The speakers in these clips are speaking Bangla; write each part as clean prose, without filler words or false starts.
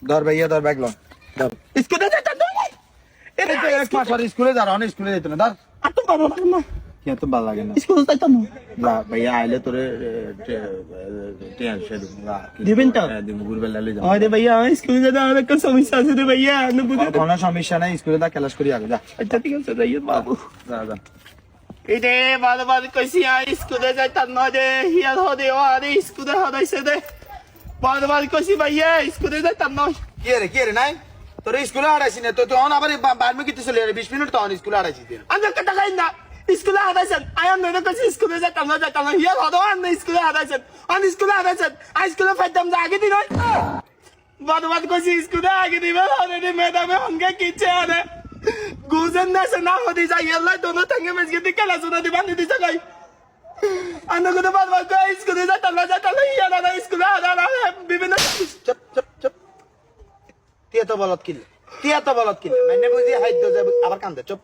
ধর ভাইয়া ধর ব্যাগ লো ধর স্কুলে যেতে দৌড়াই এই তো এক মাস আর স্কুলে যা রন স্কুলে যেত না ধর আর তো ভালো লাগে না কি তো ভালো লাগে না স্কুলে যাইতাম না যা ভাইয়া আইলে তোরে টিয়ার দিবেন তো? দিমু ঘুরবে লালে যা আরে ভাইয়া স্কুলে যেতে আমার একটা সমস্যা আছে রে ভাইয়া না বুঝে কোনো সমস্যা নাই স্কুলে দা ক্লাস করি আগে যা আচ্ছা ঠিক আছে যাইয়ে বাবু যা যা এই রে বারবার কইছি স্কুলে যাইতাম না রে হিয়ার হদে আরে স্কুলে হদাইছে রে বারবার কইছি ভাইয়া স্কুলে যাইতাম না কি রে নাই তোর স্কুলে আড়াইছি না তো তখন আবার বারমে কিতে চলে 20 মিনিট তখন স্কুলে আড়াইছি আমি কথা কই না স্কুলে হাদাইছেন আয়ান নয় কইছি স্কুলে যাইতাম না হিয়ার হদো আর না স্কুলে হাদাইছেন স্কুলে হাদাইছেন স্কুলে ফাইতাম যা আগে দিন বারবার কইছি স্কুলে আগে দিবে হদে ম্যাডামে হঙ্গে কিছে আরে গুজন না সে না হদি যাই আল্লাহ দোনো তঙ্গে মেজকে দিকে লা সুনা দিবান দিছে কই আন্না কথা বারবার কই স্কুলে যাইতাম না হিয়ার না স্কুলে হাদা বিভিন্ন চুপ তিয়া তো বলত কিলে মানে বুঝি হাইদ্য যায় আবার কান্দে চুপ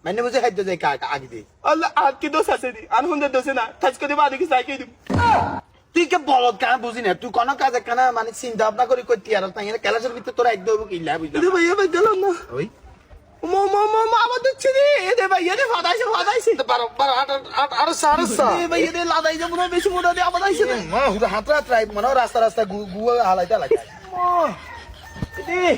মানে বুঝি হাইদ্য যায় আগে দি আল্লাহ আর কি দোষ আছে দি আর হুন্দের দোষে না টাচ করে বাদে কি সাইকে দিম তুই কে বলত কেন বুঝি না তুই কোন কাজে কেন মানে চিন্তা ভাবনা করি কই তিয়ার তাই ক্লাসের ভিতরে তোরা একদম কিল্লা বুঝলি রে ভাইয়া ভাই দিলাম না ওই মা আবার দেখছি রে রে ভাইয়া রে ফাদাইছে তো বারো আরো সারস রে ভাইয়া রে লাদাই যাব না বেশি মোটা দিয়ে আবার আইছে রে মা হুদা হাত রাত রাই মনে রাস্তা গুয়া হালাইতে লাগে রে